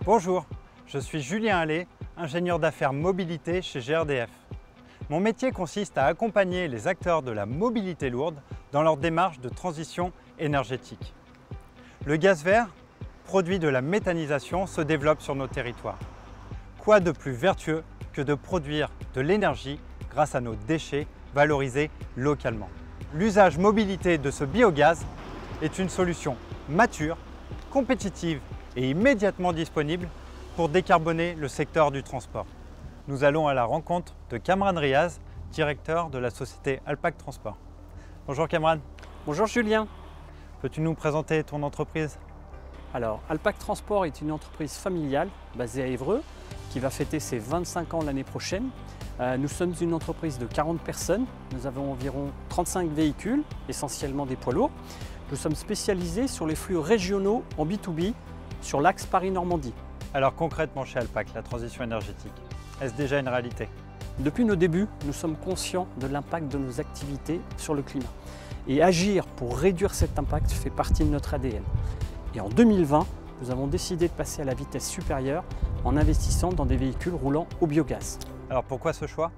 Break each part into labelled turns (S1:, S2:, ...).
S1: Bonjour, je suis Julien Allais, ingénieur d'affaires mobilité chez GRDF. Mon métier consiste à accompagner les acteurs de la mobilité lourde dans leur démarche de transition énergétique. Le gaz vert, produit de la méthanisation, se développe sur nos territoires. Quoi de plus vertueux que de produire de l'énergie grâce à nos déchets valorisés localement? L'usage mobilité de ce biogaz est une solution mature, compétitive et immédiatement disponible pour décarboner le secteur du transport. Nous allons à la rencontre de Kamran Riaz, directeur de la société Alpac Transport. Bonjour Kamran.
S2: Bonjour Julien.
S1: Peux-tu nous présenter ton entreprise?
S2: Alors, Alpac Transport est une entreprise familiale basée à Évreux qui va fêter ses 25 ans l'année prochaine. Nous sommes une entreprise de 40 personnes. Nous avons environ 35 véhicules, essentiellement des poids lourds. Nous sommes spécialisés sur les flux régionaux en B2B sur l'axe Paris-Normandie.
S1: Alors concrètement chez Alpac, la transition énergétique, est-ce déjà une réalité?
S2: Depuis nos débuts, nous sommes conscients de l'impact de nos activités sur le climat. Et agir pour réduire cet impact fait partie de notre ADN. Et en 2020, nous avons décidé de passer à la vitesse supérieure en investissant dans des véhicules roulant au biogaz.
S1: Alors pourquoi ce choix?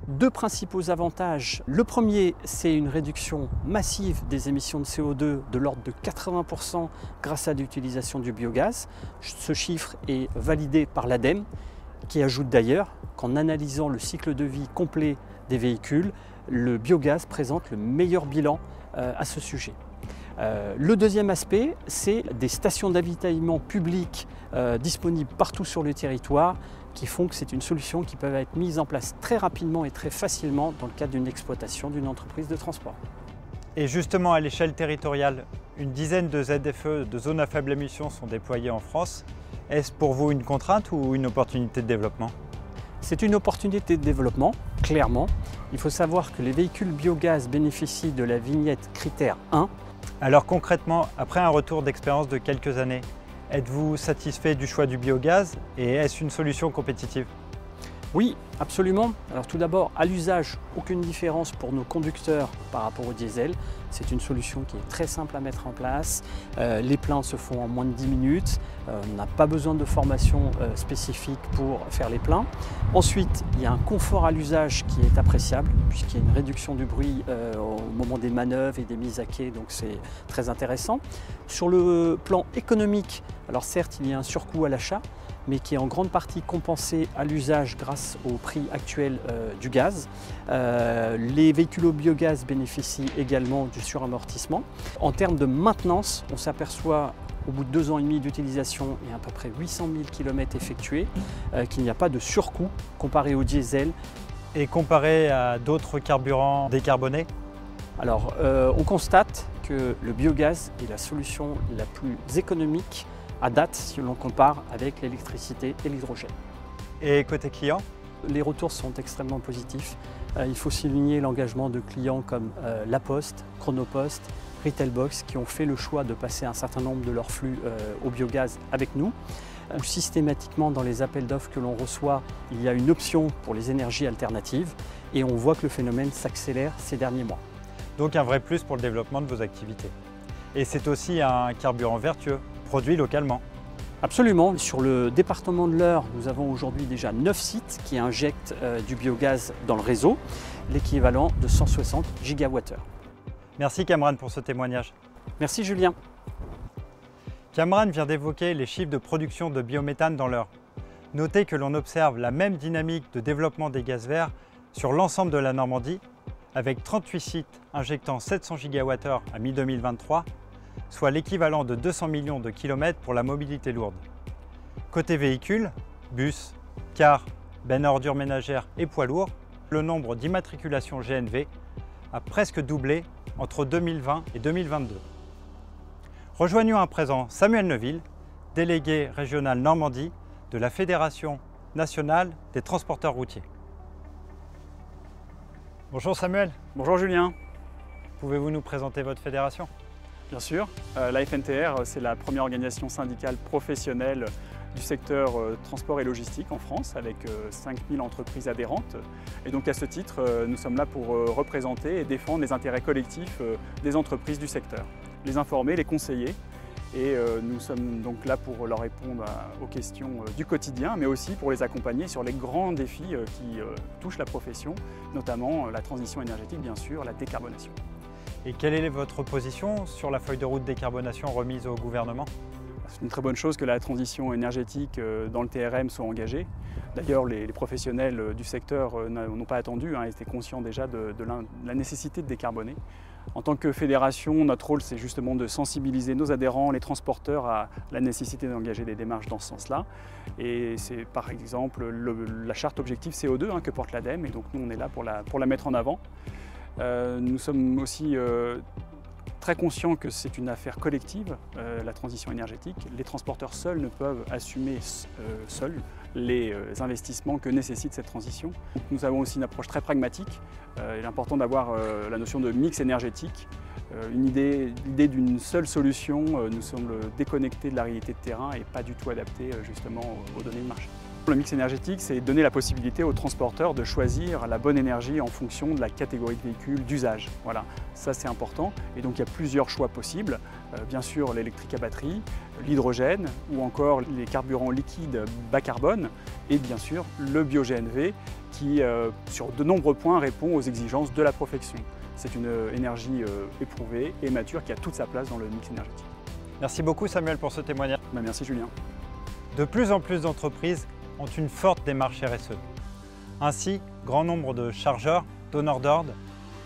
S2: Deux principaux avantages. Le premier, c'est une réduction massive des émissions de CO2 de l'ordre de 80% grâce à l'utilisation du biogaz. Ce chiffre est validé par l'ADEME, qui ajoute d'ailleurs qu'en analysant le cycle de vie complet des véhicules, le biogaz présente le meilleur bilan à ce sujet. Le deuxième aspect, c'est des stations d'avitaillement publiques disponibles partout sur le territoire qui font que c'est une solution qui peut être mise en place très rapidement et très facilement dans le cadre d'une exploitation d'une entreprise de transport.
S1: Et justement, à l'échelle territoriale, une dizaine de ZFE, de zones à faible émission, sont déployées en France. Est-ce pour vous une contrainte ou une opportunité de développement?
S2: C'est une opportunité de développement, clairement. Il faut savoir que les véhicules biogaz bénéficient de la vignette critère 1.
S1: Alors concrètement, après un retour d'expérience de quelques années, êtes-vous satisfait du choix du biogaz et est-ce une solution compétitive?
S2: Oui, absolument. Alors tout d'abord, à l'usage, aucune différence pour nos conducteurs par rapport au diesel. C'est une solution qui est très simple à mettre en place. Les pleins se font en moins de 10 minutes. On n'a pas besoin de formation spécifique pour faire les pleins. Ensuite, il y a un confort à l'usage qui est appréciable puisqu'il y a une réduction du bruit au moment des manœuvres et des mises à quai, donc c'est très intéressant. Sur le plan économique, alors certes, il y a un surcoût à l'achat, mais qui est en grande partie compensé à l'usage grâce au prix actuel du gaz. Les véhicules au biogaz bénéficient également du suramortissement. En termes de maintenance, on s'aperçoit au bout de 2 ans et demi d'utilisation et à peu près 800 000 km effectués qu'il n'y a pas de surcoût comparé au diesel.
S1: Et comparé à d'autres carburants décarbonés?
S2: Alors, on constate que le biogaz est la solution la plus économique à date si l'on compare avec l'électricité et l'hydrogène.
S1: Et côté client?
S2: Les retours sont extrêmement positifs. Il faut souligner l'engagement de clients comme La Poste, Chronopost, Retailbox qui ont fait le choix de passer un certain nombre de leurs flux au biogaz avec nous. Où systématiquement dans les appels d'offres que l'on reçoit, il y a une option pour les énergies alternatives et on voit que le phénomène s'accélère ces derniers mois.
S1: Donc un vrai plus pour le développement de vos activités. Et c'est aussi un carburant vertueux, produit localement.
S2: Absolument. Sur le département de l'Eure, nous avons aujourd'hui déjà 9 sites qui injectent du biogaz dans le réseau, l'équivalent de 160 gigawattheures.
S1: Merci Kamran pour ce témoignage.
S2: Merci Julien.
S1: Kamran vient d'évoquer les chiffres de production de biométhane dans l'Eure. Notez que l'on observe la même dynamique de développement des gaz verts sur l'ensemble de la Normandie, avec 38 sites injectant 700 gigawattheures à mi-2023, soit l'équivalent de 200 millions de kilomètres pour la mobilité lourde. Côté véhicules, bus, cars, bennes à ordures ménagères et poids lourds, le nombre d'immatriculations GNV a presque doublé entre 2020 et 2022. Rejoignons à présent Samuel Neuville, délégué régional Normandie de la Fédération nationale des transporteurs routiers. Bonjour Samuel.
S3: Bonjour Julien.
S1: Pouvez-vous nous présenter votre fédération?
S3: Bien sûr, la FNTR, c'est la première organisation syndicale professionnelle du secteur transport et logistique en France, avec 5000 entreprises adhérentes. Et donc à ce titre, nous sommes là pour représenter et défendre les intérêts collectifs des entreprises du secteur, les informer, les conseiller Et nous sommes donc là pour leur répondre aux questions du quotidien, mais aussi pour les accompagner sur les grands défis qui touchent la profession, notamment la transition énergétique, bien sûr, la décarbonation.
S1: Et quelle est votre position sur la feuille de route décarbonation remise au gouvernement ?
S3: C'est une très bonne chose que la transition énergétique dans le TRM soit engagée. D'ailleurs, les professionnels du secteur n'ont pas attendu, étaient conscients déjà de la nécessité de décarboner. En tant que fédération, notre rôle, c'est justement de sensibiliser nos adhérents, les transporteurs, à la nécessité d'engager des démarches dans ce sens-là. Et c'est par exemple la charte objectif CO2 que porte l'ADEME, et donc nous, on est là pour la mettre en avant. Nous sommes aussi très conscients que c'est une affaire collective, la transition énergétique. Les transporteurs seuls ne peuvent assumer seuls les investissements que nécessite cette transition. Nous avons aussi une approche très pragmatique. Il est important d'avoir la notion de mix énergétique. L'idée d'une seule solution nous semble déconnectée de la réalité de terrain et pas du tout adaptée justement aux données de marché. Le mix énergétique, c'est donner la possibilité aux transporteurs de choisir la bonne énergie en fonction de la catégorie de véhicule d'usage. Voilà, ça c'est important. Et donc il y a plusieurs choix possibles. Bien sûr l'électrique à batterie, l'hydrogène ou encore les carburants liquides bas carbone et bien sûr le bio-GNV qui, sur de nombreux points, répond aux exigences de la profession. C'est une énergie éprouvée et mature qui a toute sa place dans le mix énergétique.
S1: Merci beaucoup Samuel pour ce témoignage.
S3: Merci Julien.
S1: De plus en plus d'entreprises ont une forte démarche RSE. Ainsi, grand nombre de chargeurs, donneurs d'ordre,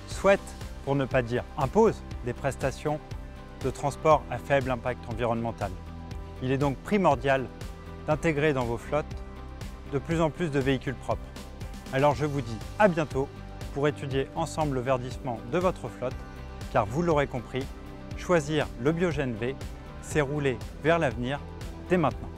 S1: souhaitent, pour ne pas dire imposent, des prestations de transport à faible impact environnemental. Il est donc primordial d'intégrer dans vos flottes de plus en plus de véhicules propres. Alors je vous dis à bientôt pour étudier ensemble le verdissement de votre flotte, car vous l'aurez compris, choisir le bio-GNV, c'est rouler vers l'avenir dès maintenant.